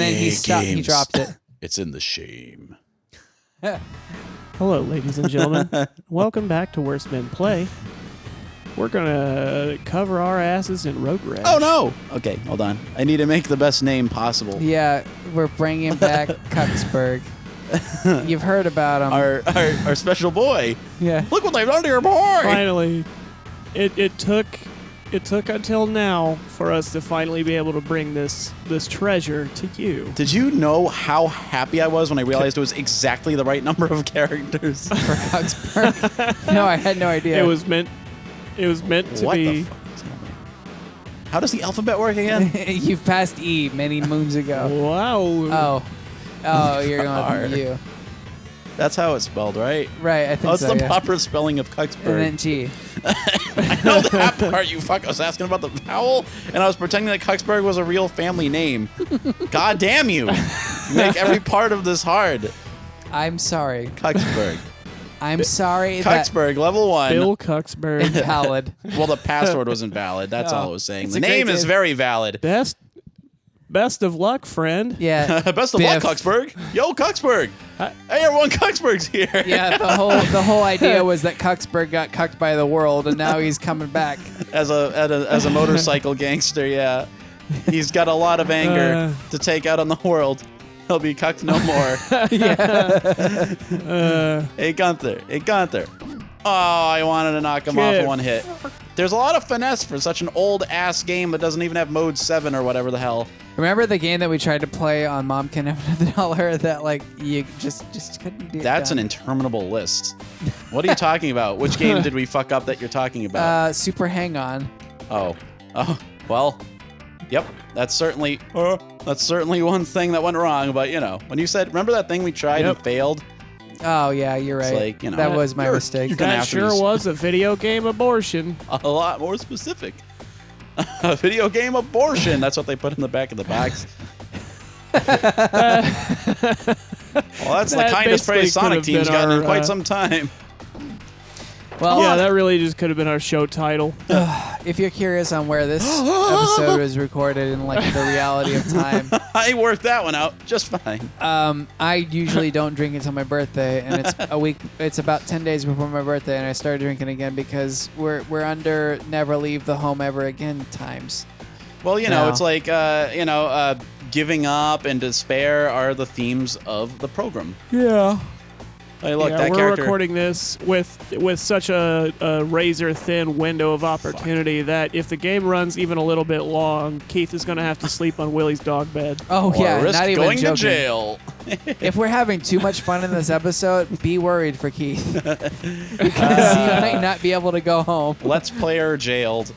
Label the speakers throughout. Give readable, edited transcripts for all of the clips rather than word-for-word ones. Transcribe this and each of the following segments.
Speaker 1: then he stopped. He dropped it.
Speaker 2: It's in the shame.
Speaker 3: Hello, ladies and gentlemen. Welcome back to Worst Men Play. We're going to cover our asses in Road Rash.
Speaker 2: Oh, no. Okay, hold on. I need to make the best name possible.
Speaker 1: Yeah, we're bringing back Cucksburg. You've heard about him.
Speaker 2: Our special boy.
Speaker 1: Yeah.
Speaker 2: Look what they've done to your boy.
Speaker 3: Finally, it took until now for us to finally be able to bring this treasure to you.
Speaker 2: Did you know how happy I was when I realized it was exactly the right number of characters?
Speaker 1: For Cucksburg? No, I had no idea.
Speaker 3: It was meant to
Speaker 2: What
Speaker 3: be.
Speaker 2: the fuck is happening? How does the alphabet work again?
Speaker 1: You've passed E many moons ago.
Speaker 3: Wow.
Speaker 1: Oh, you're going with U.
Speaker 2: That's how it's spelled, right?
Speaker 1: Right, I think
Speaker 2: Oh, it's
Speaker 1: so,
Speaker 2: the
Speaker 1: yeah.
Speaker 2: proper spelling of Cucksburg.
Speaker 1: And then G.
Speaker 2: I know that part, you fuck. I was asking about the vowel, and I was pretending that Cucksburg was a real family name. God damn you. You make every part of this hard.
Speaker 1: I'm sorry.
Speaker 2: Cucksburg.
Speaker 1: I'm sorry that
Speaker 2: Cucksburg, level 1.
Speaker 3: Bill Cucksburg.
Speaker 1: invalid.
Speaker 2: Well, the password was invalid. That's all I was saying.
Speaker 1: It's
Speaker 2: The
Speaker 1: a great
Speaker 2: name is
Speaker 1: name.
Speaker 2: very valid.
Speaker 3: Best of luck, friend.
Speaker 1: Yeah.
Speaker 2: Best of luck,
Speaker 1: Biff.
Speaker 2: Cucksburg. Yo, Cucksburg. Hey, everyone, Cucksburg's here.
Speaker 1: Yeah, the whole idea was that Cucksburg got cucked by the world, and now he's coming back.
Speaker 2: As a motorcycle gangster, yeah. He's got a lot of anger to take out on the world. He'll be cucked no more. Hey, Gunther. Hey, Gunther. Oh, I wanted to knock him off in one hit. There's a lot of finesse for such an old-ass game that doesn't even have mode 7 or whatever the hell.
Speaker 1: Remember the game that we tried to play on Mom Can Have Another Dollar that, like, you just couldn't do it?
Speaker 2: That's an interminable list. What are you talking about? Which game did we fuck up that you're talking about?
Speaker 1: Super Hang On.
Speaker 2: Oh, well, yep. That's certainly one thing that went wrong. But you know, when you said, remember that thing we tried and failed?
Speaker 1: Oh, yeah, you're right.
Speaker 2: It's like, you know,
Speaker 1: that was my mistake.
Speaker 2: you're gonna
Speaker 3: That
Speaker 2: have to
Speaker 3: sure
Speaker 2: be
Speaker 3: was a video game abortion.
Speaker 2: a lot more specific. A video game abortion. That's what they put in the back of the box. Well, that's the
Speaker 3: That
Speaker 2: kindest
Speaker 3: basically
Speaker 2: praise Sonic
Speaker 3: could have
Speaker 2: Team's
Speaker 3: been
Speaker 2: gotten in
Speaker 3: our,
Speaker 2: quite some time.
Speaker 1: Well,
Speaker 3: Yeah, that really just could have been our show title.
Speaker 1: if you're curious on where this episode was recorded in, like, the reality of time,
Speaker 2: I worked that one out just fine.
Speaker 1: I usually don't drink until my birthday, and it's about 10 days before my birthday, and I started drinking again because we're under never leave the home ever again times.
Speaker 2: Well, you know,
Speaker 1: No.
Speaker 2: it's like, giving up and despair are the themes of the program.
Speaker 3: Yeah.
Speaker 2: Hey, look,
Speaker 3: Yeah,
Speaker 2: that
Speaker 3: we're
Speaker 2: character.
Speaker 3: recording this with such a razor thin window of opportunity that if the game runs even a little bit long, Keith is going to have to sleep on Willie's dog bed.
Speaker 1: Oh,
Speaker 2: Or
Speaker 1: yeah,
Speaker 2: risk
Speaker 1: not even
Speaker 2: going
Speaker 1: joking.
Speaker 2: to jail.
Speaker 1: If we're having too much fun in this episode, be worried for Keith. Because he might not be able to go home.
Speaker 2: Let's player jailed.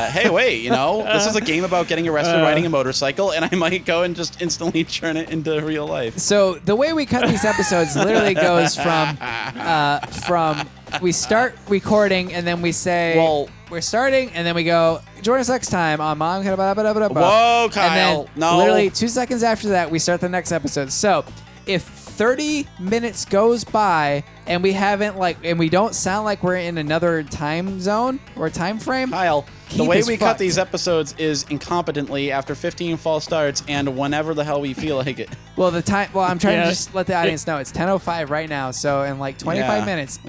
Speaker 2: Hey, wait, you know, this is a game about getting arrested riding a motorcycle, and I might go and just instantly turn it into real life.
Speaker 1: So the way we cut these episodes literally goes from we start recording and then we say
Speaker 2: Well-
Speaker 1: we're starting and then we go join us next time on Mom.
Speaker 2: Whoa,
Speaker 1: And
Speaker 2: Kyle.
Speaker 1: then
Speaker 2: No.
Speaker 1: literally 2 seconds after that we start the next episode. So if 30 minutes goes by and we haven't and we don't sound like we're in another time zone or time frame,
Speaker 2: Kyle, the
Speaker 1: Keith
Speaker 2: way
Speaker 1: is
Speaker 2: we cut
Speaker 1: fucked.
Speaker 2: these episodes is incompetently after 15 false starts and whenever the hell we feel like it.
Speaker 1: well I'm trying
Speaker 3: Yeah.
Speaker 1: to just let the audience know it's 10:05 right now. So in like 25
Speaker 2: Yeah.
Speaker 1: minutes,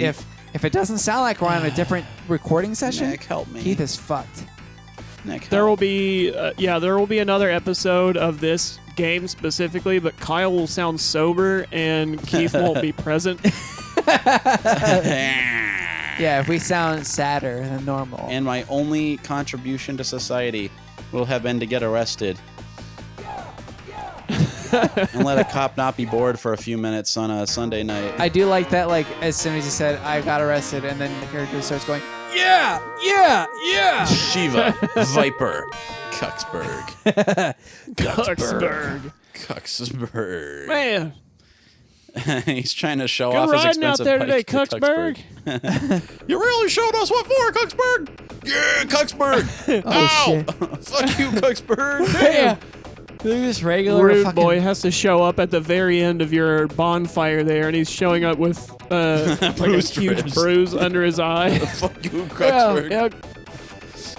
Speaker 1: if it doesn't sound like we're on a different recording session,
Speaker 2: Nick, help me.
Speaker 1: Keith is fucked.
Speaker 2: Nick,
Speaker 3: There will
Speaker 2: help.
Speaker 3: be there will be another episode of this game specifically, but Kyle will sound sober and Keith won't be present.
Speaker 1: Yeah, if we sound sadder than normal.
Speaker 2: And my only contribution to society will have been to get arrested. And let a cop not be bored for a few minutes on a Sunday night.
Speaker 1: I do like that, as soon as he said, I got arrested, and then the character starts going, yeah, yeah, yeah.
Speaker 2: Shiva, Viper, Cucksburg. Cucksburg.
Speaker 3: Man,
Speaker 2: He's trying to show
Speaker 3: good
Speaker 2: off his
Speaker 3: riding out
Speaker 2: expensive
Speaker 3: there today,
Speaker 2: bike to
Speaker 3: Cucksburg.
Speaker 2: You really showed us what for, Cucksburg? Yeah, Cucksburg. Ow!
Speaker 1: shit.
Speaker 2: Fuck you, Cucksburg.
Speaker 1: Damn. They're just regular
Speaker 3: Rude
Speaker 1: fucking...
Speaker 3: boy has to show up at the very end of your bonfire there, and he's showing up with like a
Speaker 2: Bruised
Speaker 3: huge
Speaker 2: ribs.
Speaker 3: bruise under his eye.
Speaker 2: Fuck you, Cucksburg.
Speaker 3: Yeah,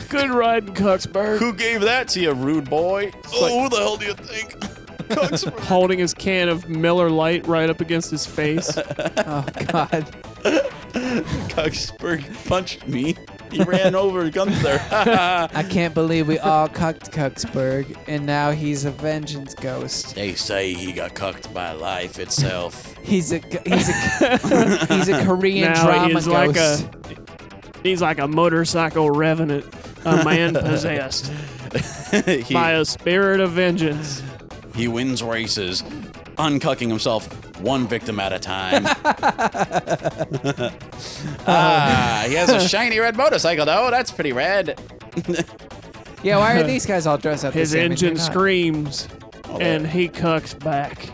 Speaker 3: Good riding, Cucksburg.
Speaker 2: Who gave that to you, rude boy? Who the hell do you think? Cucksburg.
Speaker 3: Holding his can of Miller Lite right up against his face.
Speaker 1: Oh God.
Speaker 2: Cucksburg punched me. He ran over Gunther.
Speaker 1: I can't believe we all cucked Cucksburg, and now he's a vengeance ghost.
Speaker 2: They say he got cucked by life itself.
Speaker 1: He's a Korean
Speaker 3: Now
Speaker 1: drama
Speaker 3: he's
Speaker 1: ghost.
Speaker 3: He's like a motorcycle revenant, a man possessed by a spirit of vengeance.
Speaker 2: He wins races, uncucking himself one victim at a time. He has a shiny red motorcycle, though. That's pretty red.
Speaker 1: Yeah, why are these guys all dressed up
Speaker 3: His
Speaker 1: the same?
Speaker 3: engine screams,
Speaker 2: Oh,
Speaker 3: and he cucks back.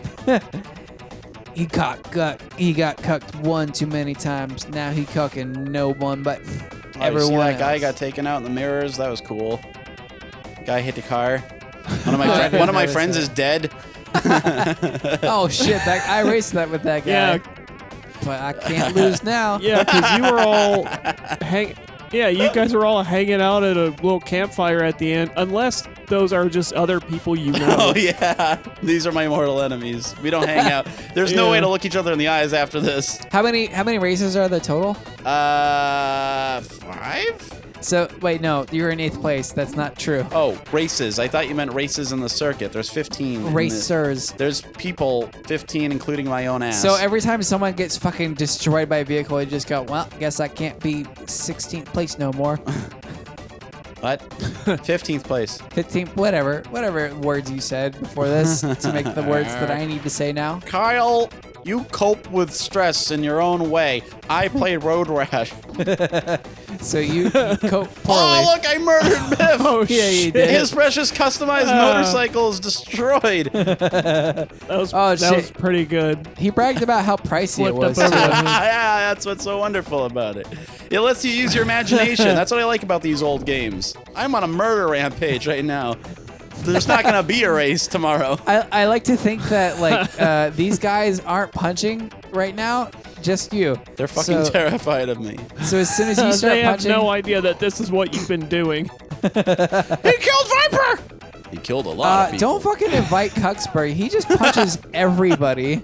Speaker 1: He got cucked one too many times. Now he cucking no one but
Speaker 2: Oh, you
Speaker 1: everyone
Speaker 2: see that
Speaker 1: else.
Speaker 2: guy got taken out in the mirrors? That was cool. Guy hit the car. One of my friends is dead.
Speaker 1: Oh shit! I raced that with that guy.
Speaker 3: Yeah.
Speaker 1: But I can't lose now.
Speaker 3: Yeah, because you were all you guys were all hanging out at a little campfire at the end, unless those are just other people you know.
Speaker 2: Oh yeah, these are my mortal enemies. We don't hang out. There's no way to look each other in the eyes after this.
Speaker 1: How many races are there total?
Speaker 2: 5?
Speaker 1: So wait, no, you're in 8th place. That's not true.
Speaker 2: Oh, races. I thought you meant races in the circuit. There's 15.
Speaker 1: Racers.
Speaker 2: There's people, 15, including my own ass.
Speaker 1: So every time someone gets fucking destroyed by a vehicle, you just go, well, guess I can't be 16th place no more.
Speaker 2: What? 15th place.
Speaker 1: 15th, whatever words you said before this to make the words that I need to say now.
Speaker 2: Kyle, you cope with stress in your own way. I play Road Rash.
Speaker 1: So you cope poorly.
Speaker 2: Oh, look, I murdered Biff.
Speaker 3: Oh,
Speaker 1: Yeah, you
Speaker 3: shit.
Speaker 1: did.
Speaker 2: His precious customized motorcycle is destroyed.
Speaker 3: That was
Speaker 1: shit.
Speaker 3: pretty good.
Speaker 1: He bragged about how pricey it
Speaker 3: Flipped
Speaker 1: was.
Speaker 3: up over the hood.
Speaker 2: Yeah, that's what's so wonderful about it. It lets you use your imagination. That's what I like about these old games. I'm on a murder rampage right now. There's not gonna be a race tomorrow.
Speaker 1: I like to think that like these guys aren't punching right now, just you.
Speaker 2: They're fucking terrified of me.
Speaker 1: So as soon as you start
Speaker 3: They have
Speaker 1: punching,
Speaker 3: no idea that this is what you've been doing.
Speaker 2: He killed Viper! He killed a lot of people.
Speaker 1: don't fucking invite Cucksburg. He just punches everybody.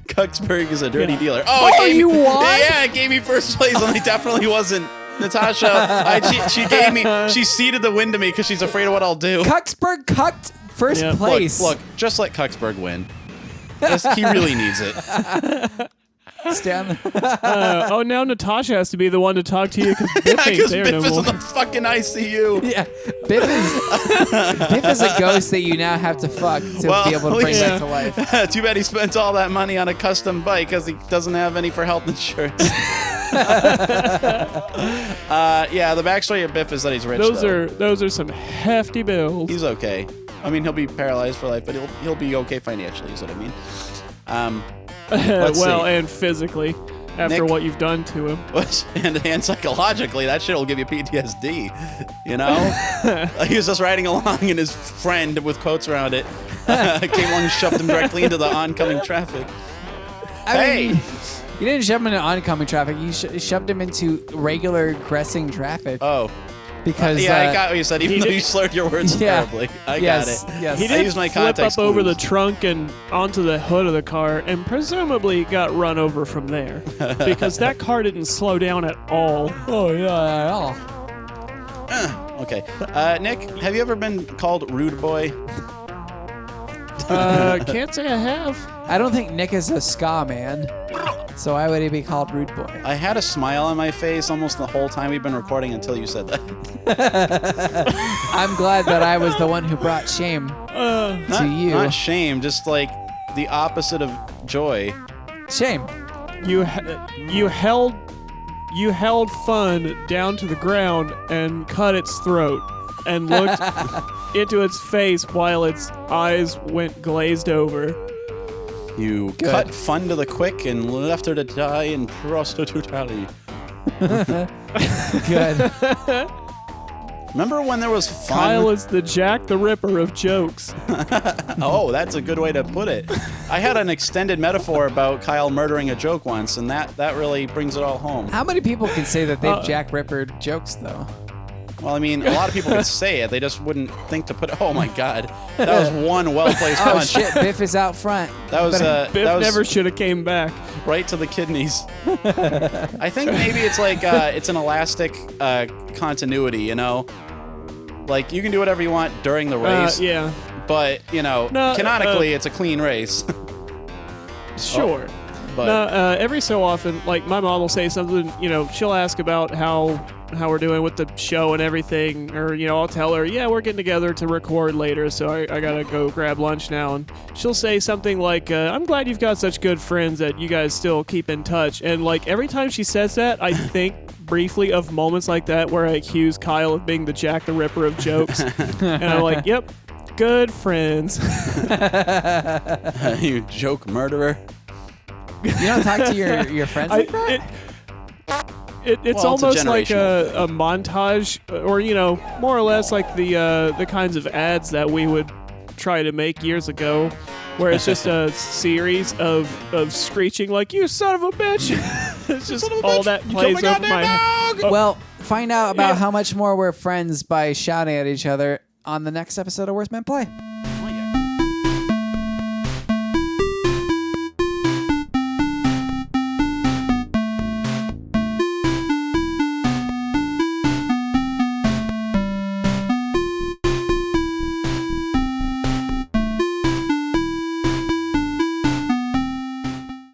Speaker 2: Cucksburg is a dirty
Speaker 3: Yeah.
Speaker 2: dealer.
Speaker 1: Oh,
Speaker 2: it gave
Speaker 1: you
Speaker 2: me,
Speaker 1: won?
Speaker 2: Yeah, it gave me first place, and it definitely wasn't. Natasha, she gave me. She ceded the win to me because she's afraid of what I'll do.
Speaker 1: Cucksburg cucked first
Speaker 3: Yeah.
Speaker 1: place.
Speaker 2: Look, just let Cucksburg win. He really needs it.
Speaker 1: Stay on the-
Speaker 3: Oh, now Natasha has to be the one to talk to you because Biff ain't
Speaker 2: Because
Speaker 3: there
Speaker 2: Biff
Speaker 3: no
Speaker 2: is
Speaker 3: more.
Speaker 2: in the fucking ICU.
Speaker 1: Yeah, Biff is a ghost that you now have to fuck to
Speaker 2: Well,
Speaker 1: be able to bring
Speaker 3: yeah.
Speaker 1: back to life.
Speaker 2: Too bad he spent all that money on a custom bike because he doesn't have any for health insurance. Yeah, the backstory of Biff is that he's rich.
Speaker 3: Those are some hefty bills.
Speaker 2: He's okay. I mean, he'll be paralyzed for life, but he'll be okay financially. Is what I mean. Let's
Speaker 3: Well,
Speaker 2: see.
Speaker 3: and physically, after
Speaker 2: Nick?
Speaker 3: what you've done to him.
Speaker 2: and psychologically, that shit will give you PTSD. You know, he was just riding along, and his friend with quotes around it came along and shoved him directly into the oncoming traffic.
Speaker 1: I mean, you didn't shove him into oncoming traffic. You shoved him into regular pressing traffic.
Speaker 2: Oh.
Speaker 1: Because
Speaker 2: Yeah, I got what you said, even
Speaker 3: he
Speaker 2: though
Speaker 3: did-
Speaker 2: you slurred your words
Speaker 1: Yeah.
Speaker 2: terribly. I
Speaker 1: yes,
Speaker 2: got it.
Speaker 1: yes.
Speaker 3: He
Speaker 2: I
Speaker 3: did
Speaker 2: used my
Speaker 3: flip
Speaker 2: context
Speaker 3: up over the
Speaker 2: clues.
Speaker 3: trunk and onto the hood of the car, and presumably got run over from there because that car didn't slow down at all.
Speaker 1: Oh yeah, at all.
Speaker 2: Okay. Nick, have you ever been called rude boy?
Speaker 3: Can't say I have.
Speaker 1: I don't think Nick is a ska man, so why would he be called rude boy?
Speaker 2: I had a smile on my face almost the whole time we've been recording until you said that.
Speaker 1: I'm glad that I was the one who brought shame to you.
Speaker 2: Not shame, just like the opposite of joy.
Speaker 1: Shame.
Speaker 3: You held fun down to the ground and cut its throat and looked into its face while its eyes went glazed over.
Speaker 2: You
Speaker 1: Good.
Speaker 2: cut fun to the quick and left her to die in prostitutality.
Speaker 1: Good.
Speaker 2: Remember when there was fun?
Speaker 3: Kyle is the Jack the Ripper of jokes.
Speaker 2: Oh, that's a good way to put it. I had an extended metaphor about Kyle murdering a joke once, and that really brings it all home.
Speaker 1: How many people can say that they've Jack Rippered jokes though?
Speaker 2: Well, I mean, a lot of people could say it. They just wouldn't think to put. Oh my God, that was one well-placed
Speaker 1: Oh
Speaker 2: punch.
Speaker 1: shit, Biff is out front.
Speaker 2: That was
Speaker 3: Biff
Speaker 2: that was
Speaker 3: never should have came back.
Speaker 2: right to the kidneys. I think maybe it's like it's an elastic continuity. You know, like you can do whatever you want during the race.
Speaker 3: Yeah.
Speaker 2: But you know, canonically, it's a clean race.
Speaker 3: Sure.
Speaker 2: But
Speaker 3: Every so often, like my mom will say something, you know, she'll ask about how we're doing with the show and everything, or you know, I'll tell her, yeah, we're getting together to record later, so I gotta go grab lunch now, and she'll say something like, I'm glad you've got such good friends that you guys still keep in touch, and like every time she says that, I think briefly of moments like that where I accuse Kyle of being the Jack the Ripper of jokes, and I'm like, yep, good friends.
Speaker 2: you joke murderer.
Speaker 1: You don't talk to your friends like that?
Speaker 3: It's
Speaker 2: Well, it's a
Speaker 3: almost like
Speaker 2: generational
Speaker 3: a montage, or you know, more or less like the kinds of ads that we would try to make years ago, where it's just a series of screeching like "you son of a bitch." It's just all that plays over my.
Speaker 1: Well, find out about how much more we're friends by shouting at each other on the next episode of Worst Men Play.